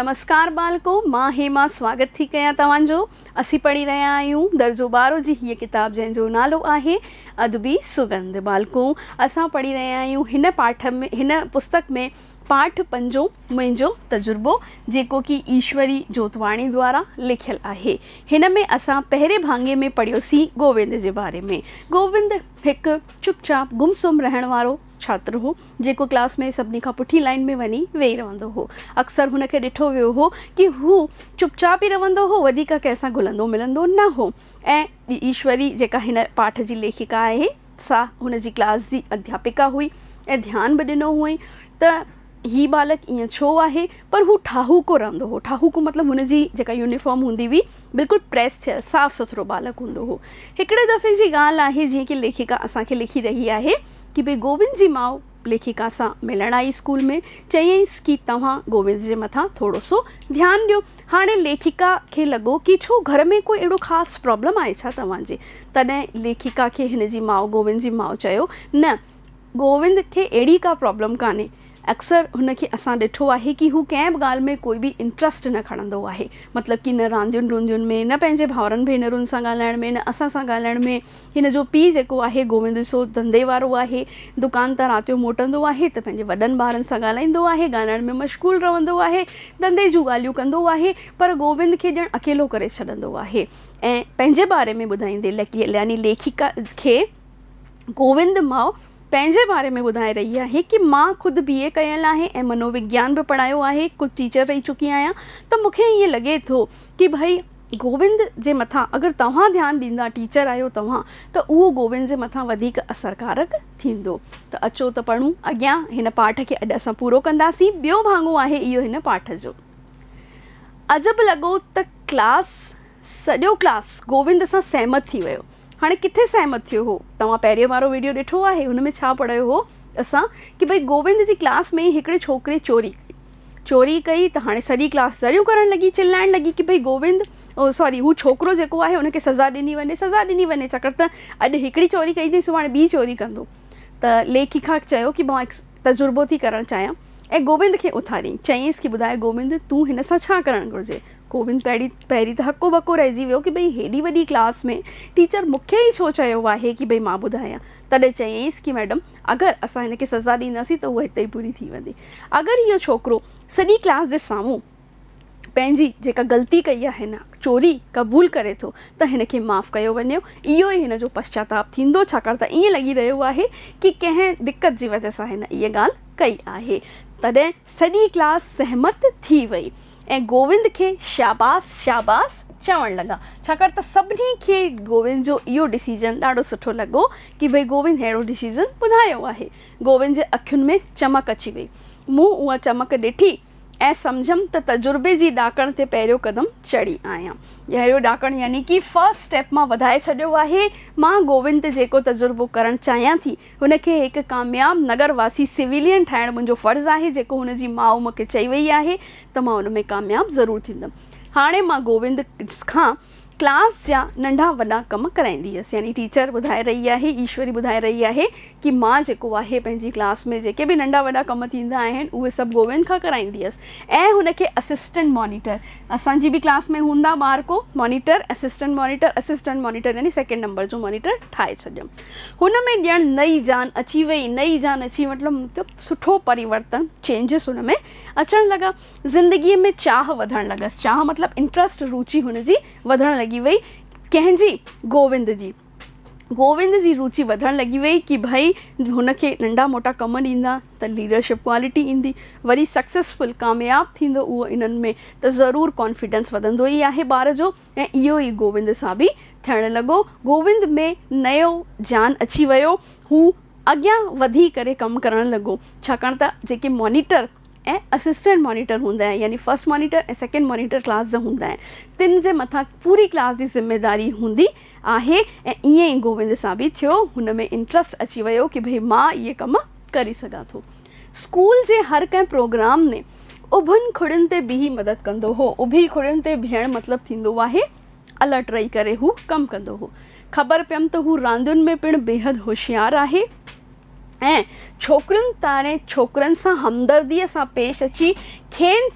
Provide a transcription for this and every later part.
नमस्कार बालको, मां हेमा स्वागत थी कयां तव्हांजो। असीं पढ़ी रहिया आहियूं दर्जो 12 जी हीअ किताब जंहिंजो नालो आहे अदबी सुगंध। बालको, असां पढ़ी रहिया आहियूं हिन पुस्तक में पाठ 5 मुंहिंजो तजुर्बो, जेको कि ईश्वरी जोतवाणी द्वारा लिखियल आहे। हिन में असां पहिरें भाङे में पढ़ियोसीं गोविंद जे बारे में। गोविंद हिकु चुपचाप गुमसुम रहण वारो छात्र हो, जेको क्लास में सभिनी खां पुठी लाइन में वञी वेही रहंदो हो। अक्सर हुनखे ॾिठो वियो हो कि हू चुपचाप ई रहंदो हो, वधीक कंहिंसां घुलंदो मिलंदो न हो। ऐं ईश्वरी जेका हिन पाठ जी लेखिका आहे, सा हुनजी क्लास जी अध्यापिका हुई ऐं ध्यानु बि ॾिनो हुई त ही बालक ईअं छो आहे, पर हू ठाहूको रहंदो हो। ठाहूको मतिलबु हुनजी जेका यूनिफॉर्म हूंदी हुई बिल्कुलु प्रेस थियल साफ़ सुथरो बालक हूंदो हो। हिकिड़े दफ़े जी ॻाल्हि आहे, जीअं कि लेखिका असांखे लिखी रही आहे कि भई गोविंद जी माउ लेखिका सां मिलण आई स्कूल में, चयईंसि कि तव्हां गोविंद जे मथां थोरो सो ध्यानु ॾियो। हाणे लेखिका खे लॻो कि छो घर में कोई अहिड़ो ख़ासि प्रॉब्लम आहे छा तव्हांजे। तॾहिं लेखिका खे हिन जी माउ गोविंद जी माउ चयो, न गोविंद खे अहिड़ी का प्रॉब्लम कान्हे। अक्सर हुनखे असां ॾिठो आहे कि हू कंहिं बि ॻाल्हि में कोई बि इंट्रस्ट न खणंदो आहे, मतिलबु कि न रांदियुनि रुंदियुनि में, न पंहिंजे भाउरनि भेनरुनि सां ॻाल्हाइण में, न असां सां ॻाल्हाइण में। हिन जो पीउ जेको आहे गोविंद सो धंधे वारो आहे, दुकान तां राति जो मोटंदो आहे त पंहिंजे वॾनि ॿारनि सां ॻाल्हाईंदो आहे, ॻाल्हाइण में मशगूल रहंदो आहे, धंधे जूं ॻाल्हियूं कंदो आहे, पर गोविंद खे ॼण अकेलो करे छॾंदो आहे। ऐं पंहिंजे बारे में ॿुधाईंदे यानी लेखिका खे गोविंद माउ पंहिंजे बारे में ॿुधाए रही आहे कि मां ख़ुदि BA कयल आहे ऐं मनोविज्ञान बि पढ़ायो आहे, कुझु टीचर रही चुकी आहियां। त मूंखे ईअं लॻे थो कि भई गोविंद जे मथां अगरि तव्हां ध्यानु ॾींदा, टीचर आहियो तव्हां, त उहो गोविंद जे मथां वधीक असरकारक थींदो। त अचो त पढ़ूं अॻियां। हिन पाठ खे अॼु असां पूरो कंदासीं। ॿियो भाङो आहे इहो हिन पाठ जो। अजब लॻो त सॼो क्लास गोविंद सां सहमत थी वियो। हाणे किथे सहमत थियो हो? तव्हां पहिरियों वारो वीडियो ॾिठो आहे, हुन में छा पढ़ियो हो असां कि भई गोविंद जी क्लास में हिकिड़े छोकिरे चोरी कई त हाणे सॼी क्लास ज़रियूं करणु लॻी, चिल्लाइण लॻी कि भई गोविंद हू छोकिरो जेको आहे हुनखे सज़ा ॾिनी वञे, छाकाणि त अॼु हिकिड़ी चोरी कई अथई, सुभाणे ॿी चोरी कंदो। त लेखिका चयो कि मां तजुर्बो थी करणु चाहियां ऐं गोविंद खे उथारियईं, चयईंसि कि ॿुधाए गोविंद, तूं हिन सां छा करणु घुरिजे। गोविंद पहिरीं त हको बको रहिजी वियो कि भई हेॾी वॾी क्लास में टीचर मूंखे ई छो चयो आहे कि भई मां ॿुधायां। तॾहिं चयईंसि कि मैडम, अगरि असां हिनखे सज़ा ॾींदासीं त उहा हिते ई पूरी थी वेंदी। अगरि इहो छोकिरो सॼी क्लास जे साम्हूं पंहिंजी जेका ग़लती कई आहे, हिन चोरी क़बूल करे थो, त हिनखे माफ़ु कयो वञो। इहो ई हिन जो पश्चाताप थींदो, छाकाणि त ईअं लॻी रहियो आहे कि कंहिं दिक़त जी वजह सां हिन इहा ॻाल्हि कई आहे। तॾहिं सॼी क्लास सहमत थी वई ऐं गोविंद खे शाबास चवणु लॻा, छाकाणि त सभिनी खे गोविंद जो इहो डिसीजन ॾाढो सुठो लॻो कि भई गोविंद अहिड़ो डिसीजन ॿुधायो आहे। गोविंद जे अखियुनि में चमक अची वई। मूं उहा चमक ॾिठी ऐं सम्झमि त तजुर्बे जी ॾाकण ते पहिरियों क़दम चढ़ी आहियां। अहिड़ो ॾाकण यानी कि फर्स्ट स्टेप मां वधाए छॾियो आहे। मां गोविंद ते जेको तजुर्बो करणु चाहियां थी, हुनखे हिकु कामयाबु नगरवासी सिविलियन ठाहिणु मुंहिंजो फ़र्ज़ु आहे, जेको हुनजी माउ मूंखे चई वई आहे, त मां हुन में कामयाबु ज़रूरु थींदमि। हाणे मां गोविंद खां क्लास जा नंढा वॾा कम कराईंदी हुअसि। यानी टीचर ॿुधाए रही आहे, ईश्वरी ॿुधाए रही आहे कि मां जेको आहे पंहिंजी क्लास में जेके बि नंढा वॾा कम थींदा आहिनि उहे सभु गोविंद खां कराईंदी हुअसि। ऐं हुनखे असिस्टेंट मॉनिटर, असांजी बि क्लास में हूंदा ॿार को मॉनिटर, असिस्टेंट मॉनिटर यानी 2 नंबर जो मॉनिटर ठाहे छॾियमि। हुन में ॼण नई जान अची वई। मतिलबु सुठो परिवर्तन, चेंजिस हुन में अचणु लॻा। ज़िंदगीअ में चाह वधणु लॻसि। चाह मतिलबु इंट्रस्ट, रुचि हुनजी वधणु लॻी वई। कंहिंजी? गोविंद जी रुचि वधणु लॻी वई कि भई हुनखे नंढा मोटा कम ॾींदा त लीडरशिप क्वालिटी ईंदी, वरी सक्सेसफुल कामयाबु थींदो उहो इन्हनि में, त ज़रूरु कॉन्फिडेंस वधंदो ई आहे ॿार जो। ऐं इहो ई गोविंद सां बि थियणु लॻो। गोविंद में नयो जान अची वियो। हू अॻियां वधी करे कमु करणु लॻो, छाकाणि त जेके मॉनिटर ऐं असिस्टेंट मॉनिटर हूंदा आहिनि, यानी फर्स्ट मॉनिटर ऐं सेकेंड मॉनिटर क्लास जा हूंदा आहिनि, तिन जे मथां पूरी क्लास जी ज़िम्मेदारी हूंदी आहे। ऐं ईअं ई गोविंद सां बि थियो। हुन में इंट्रस्ट अची वियो कि भई मां इहे कम करे सघां थो। स्कूल जे हर कंहिं प्रोग्राम में उभियुनि खुड़ियुनि ते बीही मदद कंदो हो। उभी खुड़ियुनि ते बीहणु मतिलबु थींदो आहे अलर्ट रही करे हू कमु कंदो हो। ख़बर पियमि त हू रांदियुनि में पिणु बेहद होशियारु आहे। ऐं छोकिरियुनि ताणे छोकिरनि सां हमदर्दीअ सां पेश अची खेनि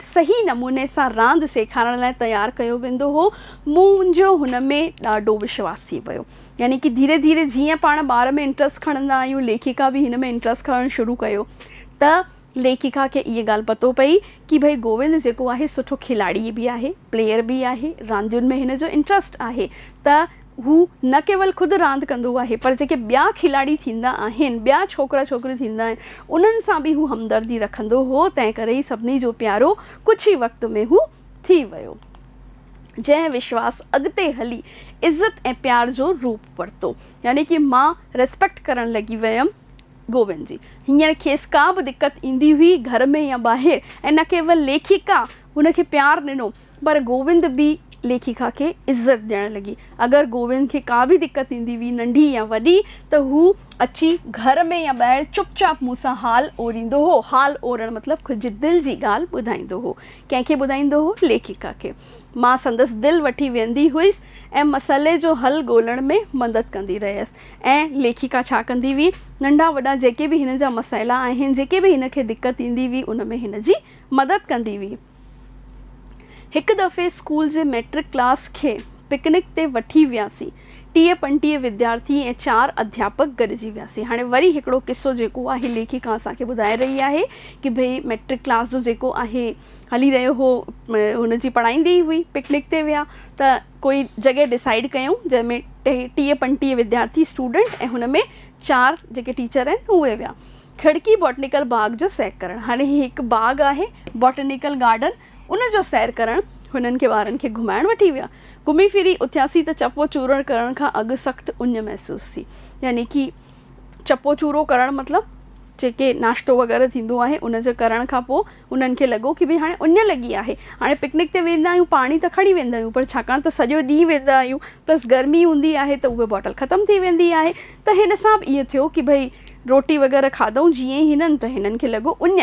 सही नमूने सां रांदि सेखारण लाइ तयारु कयो वेंदो हो। मुंहिंजो हुन में ॾाढो विश्वास थी वियो। यानी कि धीरे धीरे जीअं पाण ॿार में इंट्रस्ट खणंदा आहियूं, लेखिका बि हिन में इंट्रस्ट खणणु शुरू कयो त लेखिका खे इहा ॻाल्हि पतो पई कि भई गोविंद जेको आहे सुठो खिलाड़ी बि आहे, प्लेयर बि आहे, रांदियुनि में हिन जो इंट्रस्ट आहे, त हू न केवल ख़ुदि रांदि कंदो आहे पर जेके ॿिया खिलाड़ी थींदा आहिनि, ॿिया छोकिरा छोकिरियूं थींदा आहिनि, उन्हनि सां बि हू हमदर्दी रखंदो हो। तंहिं करे ई सभिनी जो प्यारो कुझु ई वक़्त में हू थी वियो, जंहिं विश्वास अॻिते हली इज़त ऐं प्यार जो रूप वरितो। यानी कि मां रिस्पेक्ट करणु लॻी वियमि गोविंद जी। हींअर खेसि का बि दिक़त ईंदी हुई घर में या ॿाहिरि, ऐं न केवल लेखिका हुनखे प्यारु ॾिनो पर गोविंद बि लेखिका खे इज़त ॾियणु लॻी। अगरि गोविंद खे का बि दिक़त ईंदी हुई नंढी या वॾी त हू अची घर में या ॿाहिरि चुपचाप मूं सां हाल ओरींदो हो। हाल ओरणु मतिलबु ख़ुदि दिलि जी ॻाल्हि ॿुधाईंदो हो। कंहिंखे ॿुधाईंदो हो? लेखिका खे। मां संदसि दिलि वठी वेंदी हुअसि ऐं मसइले जो हल ॻोल्हण में मदद कंदी रहियसि। ऐं लेखिका छा कंदी हुई? नंढा वॾा जेके बि हिन जा मसइला आहिनि, जेके बि हिन खे दिक़त ईंदी हुई, उन में हिन जी मदद कंदी हुई। हिकु दफ़े स्कूल जे मैट्रिक क्लास खे पिकनिक ते वठी वियासीं। 30-35 विद्यार्थी ऐं 4 अध्यापक गॾिजी वियासीं। हाणे वरी हिकिड़ो किस्सो जेको आहे लेखिका असांखे ॿुधाए रही आहे कि भई मैट्रिक क्लास जो जेको आहे हली रहियो हो, हुनजी पढ़ाईंदी हुई, पिकनिक ते विया त कोई जॻह डिसाइड कयूं जंहिंमें 30-35 विद्यार्थी स्टूडेंट ऐं हुन में 4 जेके टीचर आहिनि उहे विया। खिड़की बॉटनिकल बाग जो सैर करणु। हाणे हिकु बाग आहे बॉटनिकल गार्डन, उन जो सैर करणु हुननि खे ॿारनि खे घुमाइणु वठी विया। घुमी फिरी उथियासीं त चपो चूरण करण खां अॻु सख़्तु उञ महसूसु थी। यानी कि चपो चूरो करणु मतिलबु जेके नाश्तो वग़ैरह थींदो आहे उन जो करण खां पोइ उन्हनि खे लॻो कि भई हाणे उञ लॻी आहे। हाणे पिकनिक ते वेंदा आहियूं, पाणी त खणी वेंदा आहियूं, पर छाकाणि त सॼो ॾींहुं वेंदा आहियूं, प्लस गर्मी हूंदी आहे त उहे बॉटल ख़तमु थी वेंदी आहे। त हिन सां बि इहो थियो कि भई रोटी वग़ैरह खाधऊं जीअं ई हिननि, त हिननि खे लॻो उञ।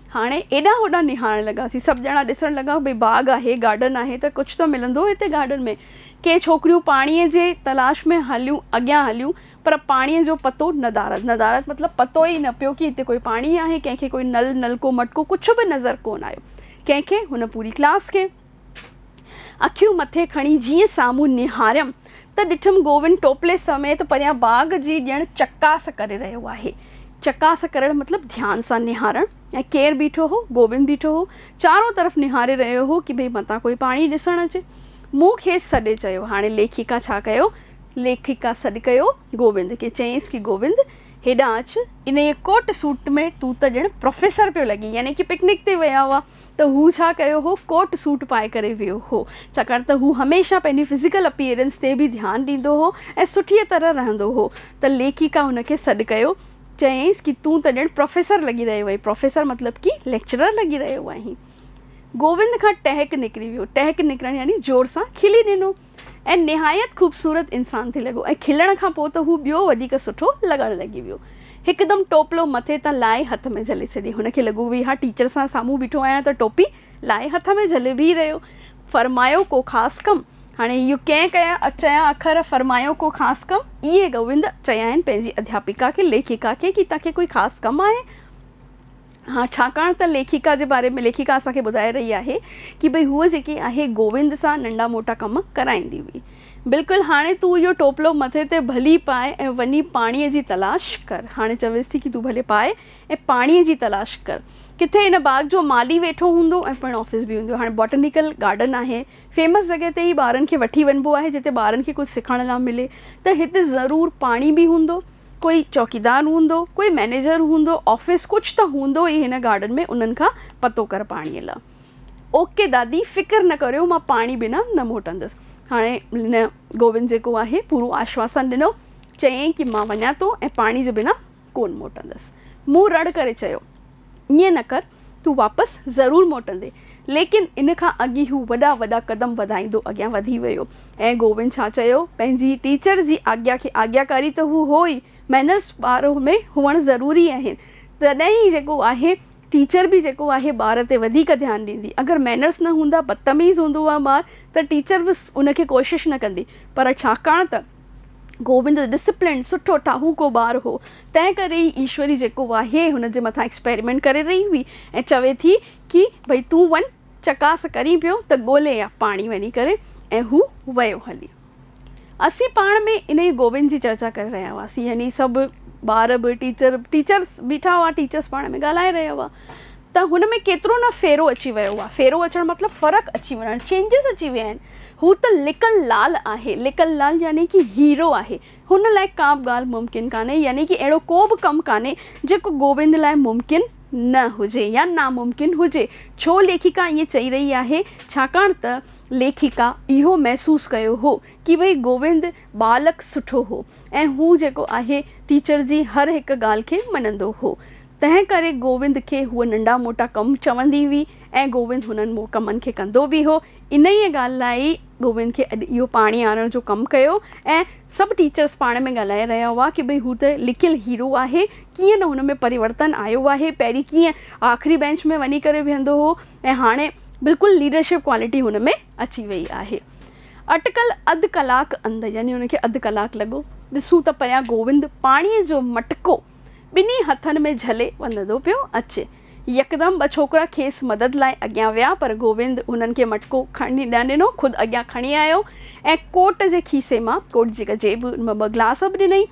हाणे एॾा होॾा निहारण लॻासीं, सभु ॼणा ॾिसणु लॻा भई बाग आहे, गार्डन आहे, त कुझु त मिलंदो हिते गार्डन में। के छोकिरियूं पाणीअ जे तलाश में हलियूं, अॻियां हलियूं, पर पाणीअ जो पतो नदारत मतिलबु पतो ई न पियो कि हिते कोई पाणी आहे। कंहिंखे कोई नलको मटको कुझु बि नज़र कोन आयो कंहिंखे। हुन पूरी क्लास खे अखियूं मथे खणी जीअं साम्हूं निहारियमि त ॾिठमि गोविंद टोपले समेत परियां बाग जी ॼण चकास करे रहियो आहे। चकास करणु मतिलबु ध्यान सां निहारणु। ऐं केरु बीठो हो? गोविंद बीठो हो। चारों तरफ़ निहारे रहियो हो कि भई मतां कोई पाणी ॾिसणु अचे। मूं खे सॾे चयो। हाणे लेखिका छा कयो? लेखिका सॾु कयो गोविंद खे, चयईंसि कि गोविंद हेॾां अचु, इन ये कोट सूट में तूं त ॼण प्रोफेसर पियो लॻी। यानी कि पिकनिक ते विया हुआ त हू छा कयो हो? कोट सूट पाए करे वियो हो, छाकाणि त हू हमेशह पंहिंजी फिज़िकल अपीयरेंस ते बि ध्यानु ॾींदो हो ऐं सुठीअ तरह रहंदो हो। त लेखिका हुनखे सॾु कयो, चयईंसि कि तूं त ॼण प्रोफेसर लॻी रहियो आहीं। प्रोफेसर मतिलबु कि लेक्चरर लॻी रहियो आहीं। गोविंद खां टहक निकिरी वियो। टहक निकिरणु यानी ज़ोर सां खिली ॾिनो ऐं निहायत ख़ूबसूरत इंसान थी लॻो। ऐं खिलण खां पोइ त हू ॿियो वधीक सुठो लॻणु लॻी वियो। हिकदमि टोपलो मथे तां लाहे हथ में झले छॾी। हुनखे लॻो भई हा टीचर सां साम्हूं बीठो आहियां त टोपी लाहे हथ में झले बि रहियो। फरमायो को ख़ासि कमु? हाणे इहो कंहिं चया अखर फरमायो को ख़ासि कमु, इहे गोविंद चया आहिनि पंहिंजी अध्यापिका खे, लेखिका खे, कि तव्हांखे कोई ख़ासि कमु आहे? हा, छाकाणि त लेखिका जे बारे में लेखिका असांखे ॿुधाए रही आहे कि भई हूअ जेकी आहे गोविंद सां नंढा मोटा कम कराईंदी हुई। बिल्कुलु। हाणे तूं इहो टोपलो मथे ते भली पाए ऐं वञी पाणीअ जी तलाश कर। हाणे चवेसि थी कि तूं भले पाए ऐं पाणीअ जी तलाश कर। किथे हिन बाग जो माली वेठो हूंदो ऐं पिणु ऑफिस बि हूंदो। हाणे बॉटनिकल गार्डन आहे, फेमस जॻह ते ई ॿारनि खे वठी वञिबो आहे जिते ॿारनि खे कुझु सिखण लाइ मिले। त हिते ज़रूरु पाणी बि हूंदो, कोई चौकीदार हूंदो, कोई मैनेजर हूंदो, ऑफिस कुझु त हूंदो ई हिन गार्डन में। उन्हनि खां पतो कर पाणीअ लाइ। ओके दादी, फ़िक्र न करियो, मां पाणी बिना न मोटंदसि। हाणे हिन गोविंद जेको आहे पूरो आश्वासन ॾिनो, चयईं कि मां वञा थो ऐं पाणी जे बिना कोन मोटंदसि। मूं रड़ करे चयो, ईअं न कर, तूं वापसि ज़रूरु मोटंदे। लेकिन इन खां अॻु हू वॾा वॾा कदम वधाईंदो अॻियां वधी वियो। ऐं गोविंद छा चयो? पंहिंजी टीचर जी आज्ञा खे आज्ञाकारी त हू हो ई, मैनर्स ॿार में हुअणु ज़रूरी आहिनि। तॾहिं ई जेको आहे टीचर बि जेको आहे ॿार ते वधीक ध्यानु ॾींदी। अगरि मैनर्स न हूंदा, बदतमीज़ हूंदो आहे ॿारु, त टीचर बि उनखे कोशिशि न कंदी। पर छाकाणि त गोविंद डिसिप्लिन सुठो ठाहूको ॿारु हो, तंहिं करे ई ईश्वरी जेको आहे हुन जे मथां एक्सपेरिमेंट करे रही हुई ऐं चवे थी कि भई तूं वञ चकास करी पियो त ॻोल्हे या पाणी वञी करे, ऐं हू वियो हली। असीं पाण में इन ई गोविंद जी चर्चा करे रहिया हुआसीं, यानी सभु ॿार बि टीचर्स बीठा हुआ, टीचर्स पाण में ॻाल्हाए रहिया हुआ, त हुन में केतिरो न फेरो अची वियो आहे। फेरो अचणु मतिलबु फ़र्क़ु अची वञणु, चेंजिस अची विया आहिनि। हू त लिकल लाल आहे, लिकल लाल यानी कि हीरो आहे, हुन लाइ का बि ॻाल्हि मुमकिन कान्हे, यानी कि अहिड़ो को बि कमु कान्हे जेको गोविंद लाइ मुमकिन न हुजे या नामुमकिन हुजे। छो लेखिका ईअं चई रही आहे? छाकाणि त लेखिका इहो महसूसु कयो हो कि भई गोविंद बालक सुठो हो ऐं हू जेको आहे टीचर जी हर हिकु ॻाल्हि खे मञंदो हो, तंहिं करे गोविंद खे हूअ नंढा मोटा कमु चवंदी हुई ऐं गोविंद हुननि कमनि खे कंदो बि हो। इन ई ॻाल्हि लाइ गोविंद खे अॼु इहो पाणी आणण जो कमु कयो ऐं सभु टीचर्स पाण में ॻाल्हाए रहिया हुआ कि भई हू त लिकियल हीरो आहे, कीअं न हुन में परिवर्तन आयो आहे। पहिरीं कीअं आख़िरी बेंच में वञी करे वेहंदो हो ऐं हाणे बिल्कुलु लीडरशिप क्वालिटी हुन में अची वई आहे। अटकल अधु कलाक अंदरि, यानी हुनखे अधु कलाकु लॻो। ॾिसूं त पिया गोविंद पाणीअ जो मटको ॿिन्ही हथनि में झले वञंदो पियो अचे। यकदमि ॿ छोकिरा खेसि मदद लाइ अॻियां विया, पर गोविंद हुननि खे मटको खणी न ॾिनो, ख़ुदि अॻियां खणी आयो ऐं कोट जे खीसे मां, कोट जी जेब में ॿ गिलास बि ॾिनई।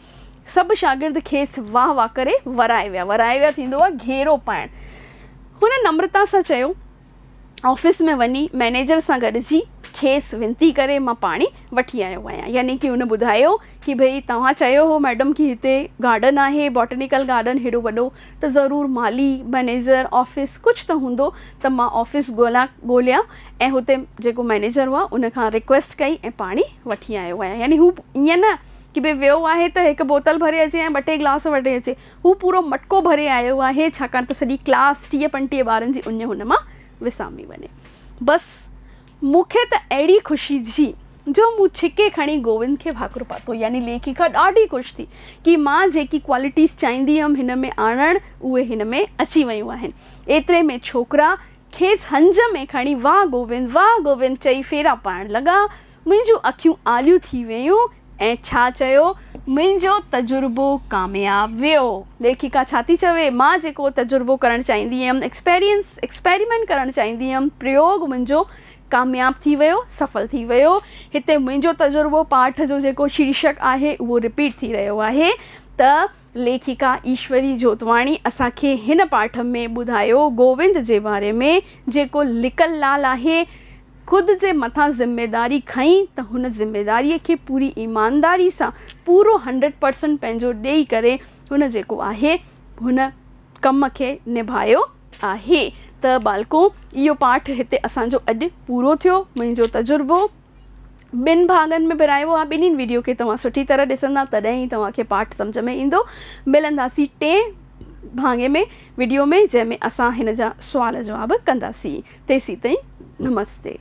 सभु शागिर्द खेसि वाह वाह करे वराए विया थींदो आहे घेरो पाइणु। हुन नम्रता सां चयो, ऑफिस में वञी मैनेजर सां गॾिजी खेसि विनती करे मां पाणी वठी आयो आहियां। यानी कि हुन ॿुधायो कि भई तव्हां चयो हो मैडम कि हिते गार्डन आहे, बॉटनिकल गार्डन हेॾो वॾो, त ज़रूरु माली मैनेजर ऑफिस कुझु त हूंदो, त मां ऑफिस ॻोल्हियां ऐं हुते जेको मैनेजर हुआ उन खां रिक्वेस्ट कई ऐं पाणी वठी आयो आहियां। यानी हू ईअं न कि भई वियो आहे त हिकु बोतल भरे अचे ऐं 2-3 गिलास वठी अचे, हू पूरो मटको भरे आयो आहे, छाकाणि त सॼी क्लास 30-35 ॿारनि जी उञ हुन मां विसामी वञे। बसि मूंखे त अहिड़ी ख़ुशी जी जो मूं छिके खणी गोविंद खे भाकुर पातो। यानी लेखिका ॾाढी ख़ुशि थी कि मां जेकी क्वालिटीज़ चाहींदी हुअमि हिन में आणणु, उहे हिन में अची वियूं आहिनि। एतिरे में छोकिरा खेसि हंज में खणी वाह गोविंद चई फेरा पाइणु लॻा। मुंहिंजूं अखियूं आलियूं थी वियूं ऐं छा चयो, मुंहिंजो तजुर्बो कामयाबु वियो। लेखिका छा थी चवे? मां जेको तजुर्बो करणु चाहींदी हुअमि, एक्सपेरिमेंट करणु चाहींदी हुअमि, प्रयोग मुंहिंजो कामयाबु थी वियो, सफल थी वियो। हिते मुंहिंजो तजुर्बो पाठ जो जेको शीर्षक आहे उहो रिपीट थी रहियो आहे। त लेखिका ईश्वरी जोतवाणी असांखे हिन पाठ में ॿुधायो गोविंद जे बारे में, जेको लिकल लाल आहे, ख़ुदि जे मथां ज़िम्मेदारी खईं त हुन ज़िम्मेदारीअ खे पूरी ईमानदारी सां पूरो 100% पंहिंजो ॾेई करे हुन जेको आहे हुन कम खे निभायो आहे। त बालको इहो पाठ हिते असांजो अॼु पूरो थियो। मुंहिंजो तजुर्बो 2 भाङनि में विरायो आहे। ॿिन्हिनि वीडियो खे तव्हां सुठी तरह ॾिसंदा तॾहिं ई तव्हांखे पाठ सम्झ में ईंदो। मिलंदासीं 3 भाङे में वीडियो में, जंहिंमें असां हिन जा सुवाल जवाब कंदासीं। तेसीं ताईं नमस्ते।